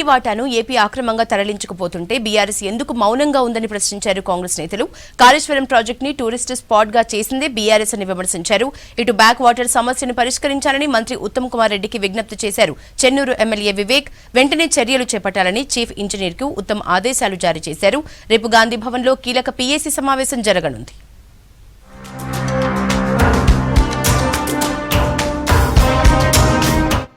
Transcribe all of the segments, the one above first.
నీటి వాటాను ఏపీ అక్రమంగా తరలించుకుపోతుంటే బీఆర్ఎస్ ఎందుకు మౌనంగా ఉందని ప్రశ్నించారు కాంగ్రెస్ నేతలు. కాళేశ్వరం ప్రాజెక్ట్ ని టూరిస్ట్ స్పాట్ గా చేసిందే బీఆర్ఎస్ అని విమర్శించారు. ఇటు బ్యాక్ వాటర్ సమస్యను పరిష్కరించాలని మంత్రి ఉత్తమ్ కుమార్ రెడ్డికి విజ్ఞప్తి చేశారు. చెన్నూరు ఎమ్మెల్యే వివేక్ వెంటనే చర్యలు చేపట్టాలని చీఫ్ ఇంజనీర్ కు ఉత్తమ్ ఆదేశాలు జారీ చేశారు. రేపు గాంధీ భవన్ లో కీలక పీఏసీ సమావేశం జరగనుంది.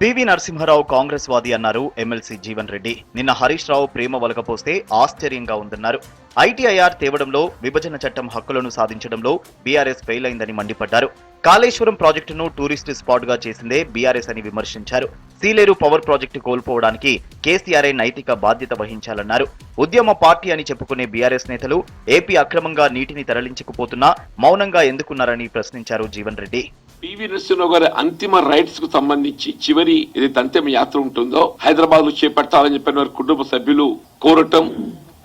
పివి నరసింహారావు కాంగ్రెస్ వాది అన్నారు ఎమ్మెల్సీ జీవన్ రెడ్డి. నిన్న హరీష్ రావు ప్రేమ వలకపోస్తే ఆశ్చర్యంగా ఉందన్నారు. ఐటీఐఆర్ తేవడంలో, విభజన చట్టం హక్కులను సాధించడంలో బీఆర్ఎస్ ఫెయిల్ అయిందని మండిపడ్డారు. కాళేశ్వరం ప్రాజెక్టును టూరిస్ట్ స్పాట్ గా చేసిందే బీఆర్ఎస్ అని విమర్శించారు. సీలేరు పవర్ ప్రాజెక్టు కోల్పోవడానికి కేసీఆర్ఏ నైతిక బాధ్యత వహించాలన్నారు. ఉద్యమ పార్టీ అని చెప్పుకునే బీఆర్ఎస్ నేతలు ఏపీ అక్రమంగా నీటిని తరలించకపోతున్నా మౌనంగా ఎందుకున్నారని ప్రశ్నించారు జీవన్ రెడ్డి. పివి నరసింహారావు గారి అంతిమ రైట్స్ కు సంబంధించి చివరి ఏదైతే అంతిమ యాత్ర ఉంటుందో హైదరాబాద్ లో చేపట్టాలని చెప్పిన వారి కుటుంబ సభ్యులు కోరటం,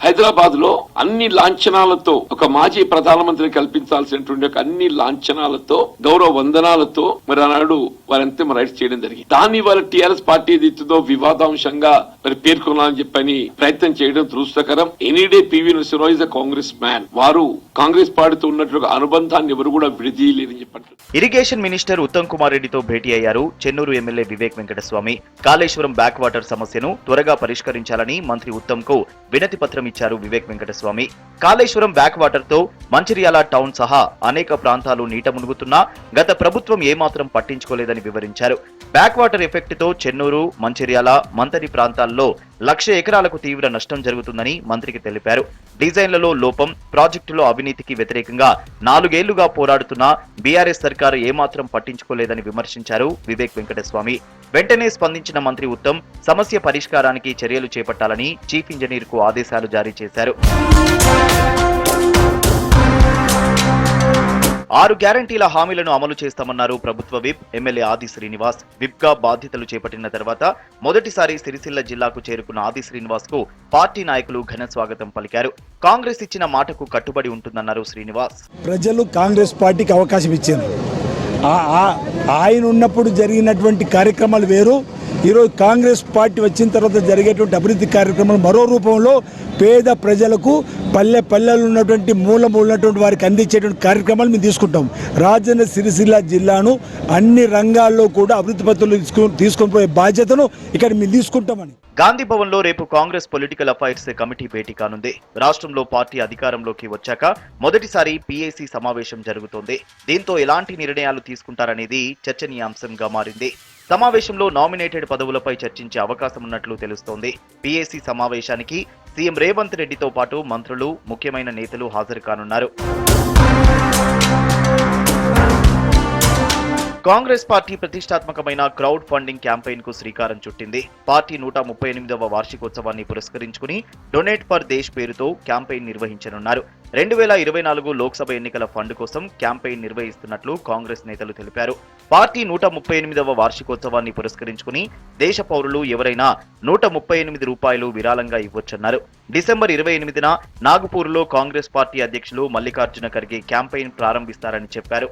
హైదరాబాద్ లో అన్ని లాంఛనాలతో ఒక మాజీ ప్రధానమంత్రిని కల్పించాల్సినటువంటి అన్ని లాంఛనాలతో గౌరవ వందనాలతో మరి ఆనాడు వారి అంతిమ రైట్స్ చేయడం జరిగింది. దాన్ని వాళ్ళ టీఆర్ఎస్ పార్టీ ఏదైతుందో వివాదాంశంగా మరి పేర్కొనాలని చెప్పని ప్రయత్నం చేయడం దురదృష్టకరం. Any day PV Narasimha Rao is a Congress man. వారు కాంగ్రెస్ పార్టీతో ఉన్నటువంటి అనుబంధాన్ని ఎవరు కూడా విడదీయలేదని చెప్పండి. ఇరిగేషన్ మినిస్టర్ ఉత్తమ్ కుమార్ రెడ్డితో భేటీ అయ్యారు Chennur MLA Vivek Venkataswamy. Kaleshwaram back water సమస్యను త్వరగా పరిష్కరించాలని మంత్రి ఉత్తమ్ కు వినతి పత్రం ఇచ్చారు వివేక్ వెంకటస్వామి. కాళేశ్వరం బ్యాక్ వాటర్ తో మంచిర్యాల టౌన్ సహా అనేక ప్రాంతాలు నీట మునుగుతున్నా గత ప్రభుత్వం ఏమాత్రం పట్టించుకోలేదని వివరించారు. బ్యాక్ వాటర్ ఎఫెక్ట్ తో చెన్నూరు, మంచిర్యాల, మంతరి ప్రాంతాల్లో 1,00,000 ఎకరాలకు తీవ్ర నష్టం జరుగుతుందని మంత్రికి తెలిపారు. డిజైన్లలో లోపం, ప్రాజెక్టులో అవినీతికి వ్యతిరేకంగా 4 ఏళ్లుగా పోరాడుతున్న బీఆర్ఎస్ సర్కారు ఏమాత్రం పట్టించుకోలేదని విమర్శించారు వివేక్ వెంకటస్వామి. వెంటనే స్పందించిన మంత్రి ఉత్తమ్ సమస్య పరిష్కారానికి చర్యలు చేపట్టాలని చీఫ్ ఇంజనీర్ కు ఆదేశాలు జారీ చేశారు. 6 గ్యారంటీల హామీలను అమలు చేస్తామన్నారు ప్రభుత్వ విప్ ఎమ్మెల్యే ఆది శ్రీనివాస్. విప్ గా బాధ్యతలు చేపట్టిన తర్వాత మొదటిసారి సిరిసిల్ల జిల్లాకు చేరుకున్న ఆది శ్రీనివాస్ కు పార్టీ నాయకులు ఘన స్వాగతం పలికారు. కాంగ్రెస్ ఇచ్చిన మాటకు కట్టుబడి ఉంటుందన్నారు శ్రీనివాస్. ప్రజలు కాంగ్రెస్ పార్టీకి అవకాశం ఇచ్చారు. ఆయన ఉన్నప్పుడు జరిగినటువంటి కార్యక్రమాలు వేరు, ఈరోజు కాంగ్రెస్ పార్టీ వచ్చిన తర్వాత జరిగేటువంటి అభివృద్ధి కార్యక్రమాలు మరో రూపంలో పేద ప్రజలకు పల్లెల్లో ఉన్నటువంటి ఉన్నటువంటి వారికి అందించేటువంటి కార్యక్రమాలు మేము తీసుకుంటాం. రాజన్న సిరిసిల్ల జిల్లాను అన్ని రంగాల్లో కూడా అభివృద్ధి పత్రాలు తీసుకొని పోయే బాధ్యతను ఇక్కడ మేము తీసుకుంటామని. గాంధీ భవన్ లో రేపు కాంగ్రెస్ పొలిటికల్ అఫైర్స్ కమిటీ భేటీ కానుంది. రాష్ట్రంలో పార్టీ అధికారంలోకి వచ్చాక మొదటిసారి పీఏసీ సమావేశం జరుగుతోంది. దీంతో ఎలాంటి నిర్ణయాలు తీసుకుంటారనేది చర్చనీయాంశంగా మారింది. సమావేశంలో నామినేటెడ్ పదవులపై చర్చించే అవకాశం ఉన్నట్లు తెలుస్తోంది. పీఏసీ సమావేశానికి సీఎం రేవంత్ రెడ్డితో పాటు మంత్రులు, ముఖ్యమైన నేతలు హాజరు కానున్నారు. కాంగ్రెస్ పార్టీ ప్రతిష్టాత్మకమైన క్రౌడ్ ఫండింగ్ క్యాంపెయిన్ కు శ్రీకారం చుట్టింది. పార్టీ 138వ వార్షికోత్సవాన్ని పురస్కరించుకుని డొనేట్ ఫర్ దేశ్ పేరుతో క్యాంపెయిన్ నిర్వహించనున్నారు. 2024 లోక్సభ ఎన్నికల ఫండ్ కోసం క్యాంపెయిన్ నిర్వహిస్తున్నట్లు కాంగ్రెస్ నేతలు తెలిపారు. పార్టీ 138వ వార్షికోత్సవాన్ని పురస్కరించుకుని దేశ పౌరులు ఎవరైనా 138 రూపాయలు విరాళంగా ఇవ్వొచ్చన్నారు. డిసెంబర్ 28న నాగపూర్లో కాంగ్రెస్ పార్టీ అధ్యక్షులు మల్లికార్జున ఖర్గే క్యాంపెయిన్ ప్రారంభిస్తారని చెప్పారు.